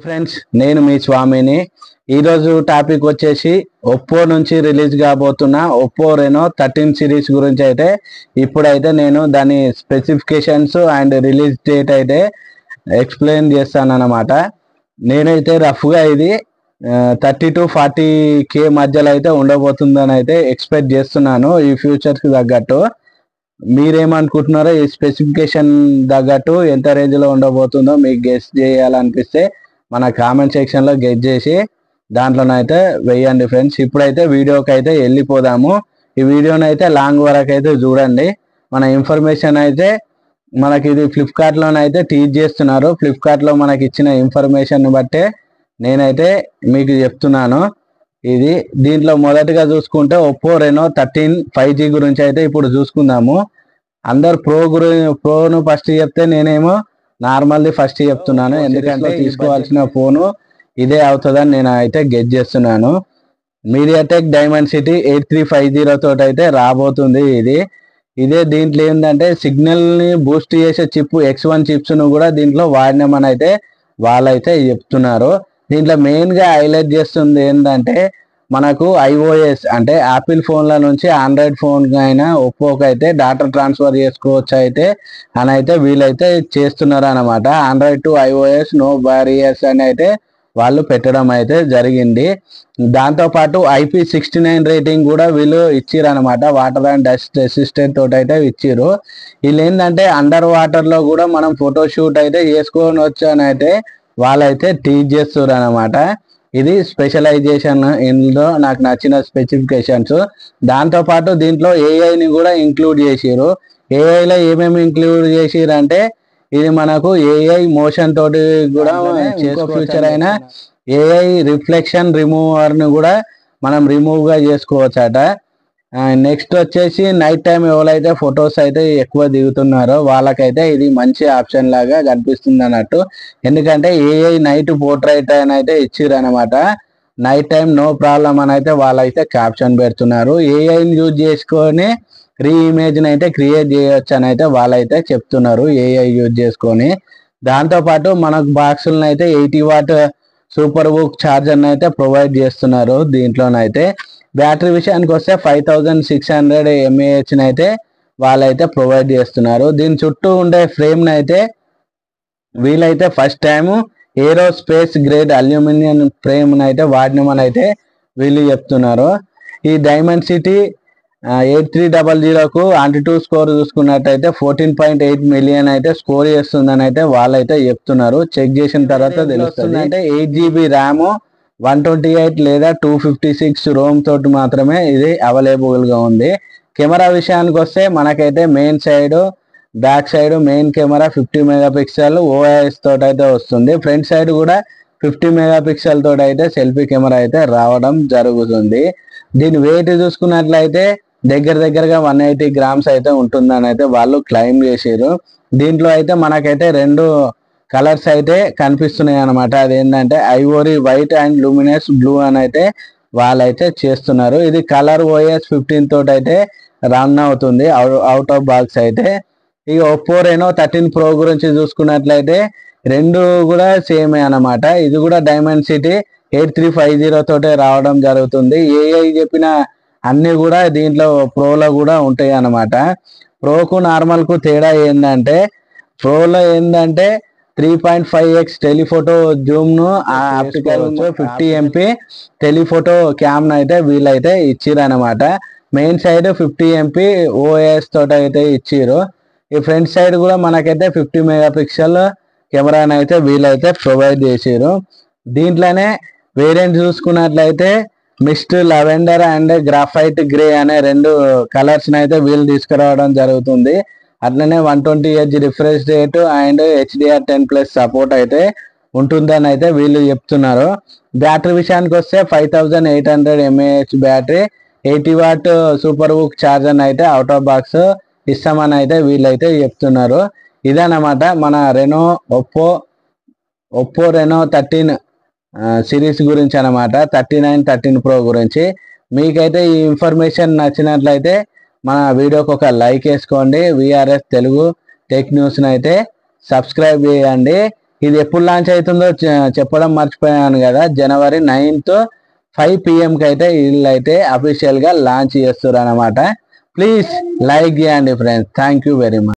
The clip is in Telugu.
ఫ్రెండ్స్, నేను మీ స్వామిని. ఈరోజు టాపిక్ వచ్చేసి ఒప్పో నుంచి రిలీజ్ కాబోతున్న ఒప్పో రెనో 13 సిరీస్ గురించి అయితే ఇప్పుడైతే నేను దాని స్పెసిఫికేషన్స్ అండ్ రిలీజ్ డేట్ అయితే ఎక్స్ప్లెయిన్ చేస్తాను అన్నమాట. నేనైతే రఫ్గా ఇది 30 to 40K మధ్యలో అయితే ఉండబోతుందని అయితే ఎక్స్పెక్ట్ చేస్తున్నాను. ఈ ఫ్యూచర్కి తగ్గట్టు మీరేమనుకుంటున్నారో, ఈ స్పెసిఫికేషన్ తగ్గట్టు ఎంత రేంజ్లో ఉండబోతుందో మీకు గెస్ చేయాలనిపిస్తే మన కామెంట్ సెక్షన్లో గెస్ చేసి దాంట్లోనైతే వేయండి ఫ్రెండ్స్. ఇప్పుడైతే వీడియోకి అయితే వెళ్ళిపోదాము. ఈ వీడియోని అయితే లాంగ్ వరకు అయితే చూడండి. మన ఇన్ఫర్మేషన్ అయితే మనకి ఇది ఫ్లిప్కార్ట్లోనైతే టీచ్ చేస్తున్నారు. ఫ్లిప్కార్ట్లో మనకి ఇచ్చిన ఇన్ఫర్మేషన్ బట్టే నేనైతే మీకు చెప్తున్నాను. ఇది దీంట్లో మొదటిగా చూసుకుంటే ఒప్పో రెనో 13 5G గురించి అయితే ఇప్పుడు చూసుకుందాము. అందరు ప్రోను ఫస్ట్ చెప్తే నేనేమో నార్మల్ది ఫస్ట్ చెప్తున్నాను. ఎందుకంటే తీసుకోవాల్సిన ఫోను ఇదే అవుతుందని నేను అయితే గెస్ చేస్తున్నాను. మీడియాటెక్ డైమెన్సిటీ 8350 తోటి అయితే రాబోతుంది. ఇదే దీంట్లో ఏంటంటే సిగ్నల్ని బూస్ట్ చేసే చిప్ X1 చిప్స్ను కూడా దీంట్లో వాడినామని అయితే వాళ్ళైతే చెప్తున్నారు. దీంట్లో మెయిన్గా హైలైట్ చేస్తుంది ఏంటంటే మనకు iOS అంటే యాపిల్ ఫోన్ల నుంచి ఆండ్రాయిడ్ ఫోన్ అయినా ఒప్పోకి అయితే డేటా ట్రాన్స్ఫర్ చేసుకోవచ్చు అయితే అని అయితే వీళ్ళైతే చేస్తున్నారు అనమాట. Android to iOS no barriers అని అయితే వాళ్ళు పెట్టడం అయితే జరిగింది. దాంతోపాటు IP69 రేటింగ్ కూడా వీళ్ళు ఇచ్చిర్రు అనమాట. వాటర్ అండ్ డస్ట్ రెసిస్టెంట్ తోటి అయితే ఇచ్చిర్రు. వీళ్ళు ఏంటంటే అండర్ వాటర్లో కూడా మనం ఫోటోషూట్ అయితే చేసుకోవచ్చు అని అయితే వాళ్ళైతే టీచ్ చేస్తారు అనమాట. ఇది స్పెషలైజేషన్ ఇందులో నాకు నచ్చిన స్పెసిఫికేషన్స్. దాంతోపాటు దీంట్లో ఏఐని కూడా ఇంక్లూడ్ చేసిరు. ఏఐలో ఏమేమి ఇంక్లూడ్ చేసిరు అంటే ఇది మనకు ఏఐ మోషన్ తోటి కూడా చేసుకో ఫ్యూచర్ అయినా ఏఐ రిఫ్లెక్షన్ రిమూవర్ని కూడా మనం రిమూవ్గా చేసుకోవచ్చట. నెక్స్ట్ వచ్చేసి నైట్ టైం ఎవరైతే ఫొటోస్ అయితే ఎక్కువ దిగుతున్నారో వాళ్ళకైతే ఇది మంచి ఆప్షన్ లాగా కనిపిస్తుంది అన్నట్టు. ఎందుకంటే ఏఐ నైట్ పోర్ట్రైట్ అని అయితే ఇచ్చిర్రు అనమాట. నైట్ టైం నో ప్రాబ్లం అని అయితే వాళ్ళైతే క్యాప్షన్ పెడుతున్నారు. ఏఐని యూజ్ చేసుకొని ఇమేజ్ని అయితే క్రియేట్ చేయొచ్చు అని అయితే వాళ్ళైతే చెప్తున్నారు ఏఐ యూజ్ చేసుకొని. దాంతోపాటు మనకు బాక్సులను అయితే 80 వాట్ సూపర్ బుక్ ఛార్జర్ని అయితే ప్రొవైడ్ చేస్తున్నారు. దీంట్లోనైతే బ్యాటరీ విషయానికి వస్తే 5600 mAhని అయితే వాళ్ళైతే ప్రొవైడ్ చేస్తున్నారు. దీని చుట్టూ ఉండే ఫ్రేమ్ని అయితే వీళ్ళైతే first time aerospace grade aluminium ఫ్రేమ్ని అయితే వాడినామని అయితే వీళ్ళు చెప్తున్నారు. ఈ డైమెన్సిటీ 8300కు ఆంటిట్యూడ్ స్కోర్ చూసుకున్నట్టయితే 14.8 మిలియన్ అయితే స్కోర్ చేస్తుందని అయితే వాళ్ళైతే చెప్తున్నారు. చెక్ చేసిన తర్వాత తెలుస్తుంది. అంటే 8GB ర్యామ్ 128 లేదా 256 రోమ్ తోటి మాత్రమే ఇది అవైలబుల్గా ఉంది. కెమెరా విషయానికి వస్తే మనకైతే main side back side main camera 50 megapixel OIS తోటి అయితే వస్తుంది. ఫ్రంట్ సైడ్ కూడా 50 మెగాపిక్సెల్ తోటి అయితే సెల్ఫీ కెమెరా అయితే రావడం జరుగుతుంది. దీని వెయిట్ చూసుకున్నట్లయితే దగ్గరగా 180 గ్రామ్స్ అయితే ఉంటుందని అయితే వాళ్ళు క్లెయిమ్ చేసారు. దీంట్లో అయితే మనకైతే 2 కలర్స్ అయితే కనిపిస్తున్నాయి అనమాట. అదేంటంటే ivory white and luminous blue అని అయితే వాళ్ళైతే చేస్తున్నారు. ఇది కలర్ OS 15 తోటి అయితే రన్ అవుతుంది అవుట్ ఆఫ్ బాక్స్ అయితే. ఇక ఒప్పో రెనో 13 ప్రో గురించి చూసుకున్నట్లయితే రెండు కూడా సేమే అనమాట. ఇది కూడా డైమెన్సిటీ 8350 తోటే రావడం జరుగుతుంది. ఏఐ చెప్పిన అన్నీ కూడా దీంట్లో ప్రోలో కూడా ఉంటాయి అన్నమాట. ప్రోకు నార్మల్కు తేడా ఏంటంటే ప్రోలో ఏంటంటే 3.5x టెలిఫోటో జూమ్ను ఆప్టికల్ 50 MP టెలిఫోటో క్యామ్ను అయితే వీళ్ళైతే ఇచ్చిరనమాట. మెయిన్ సైడ్ 50 MP OIS తోటి అయితే ఇచ్చిరు. ఈ ఫ్రంట్ సైడ్ కూడా మనకైతే 50 మెగాపిక్సెల్ కెమెరాని అయితే వీళ్ళైతే ప్రొవైడ్ చేసారు. దీంట్లోనే వేరియంట్ చూసుకున్నట్లయితే mist lavender and graphite grey అనే 2 కలర్స్ని అయితే వీళ్ళు తీసుకురావడం జరుగుతుంది. అట్లనే 120Hz refresh rate and HDR10+ support అయితే ఉంటుందని అయితే వీళ్ళు చెప్తున్నారు. బ్యాటరీ విషయానికి వస్తే 5800 mAh బ్యాటరీ 80 వాట్ సూపర్ బుక్ ఛార్జర్ని అయితే అవుట్ ఆఫ్ బాక్స్ ఇస్తామని అయితే వీళ్ళైతే చెప్తున్నారు. ఇదన్నమాట మన ఒప్పో రెనో 13 సిరీస్ గురించి అనమాట. 39 13 ప్రో గురించి. మీకైతే ఈ ఇన్ఫర్మేషన్ నచ్చినట్లయితే మన వీడియోకి ఒక లైక్ వేసుకోండి. VRS తెలుగు టెక్ న్యూస్ని అయితే సబ్స్క్రైబ్ చేయండి. ఇది ఎప్పుడు లాంచ్ అవుతుందో చెప్పడం మర్చిపోయాను కదా. జనవరి 9th 5 PM కి అయితే వీళ్ళు అయితే అఫీషియల్ గా లాంచ్ చేస్తారు అనమాట. ప్లీజ్ లైక్ చేయండి friends. Thank you very much.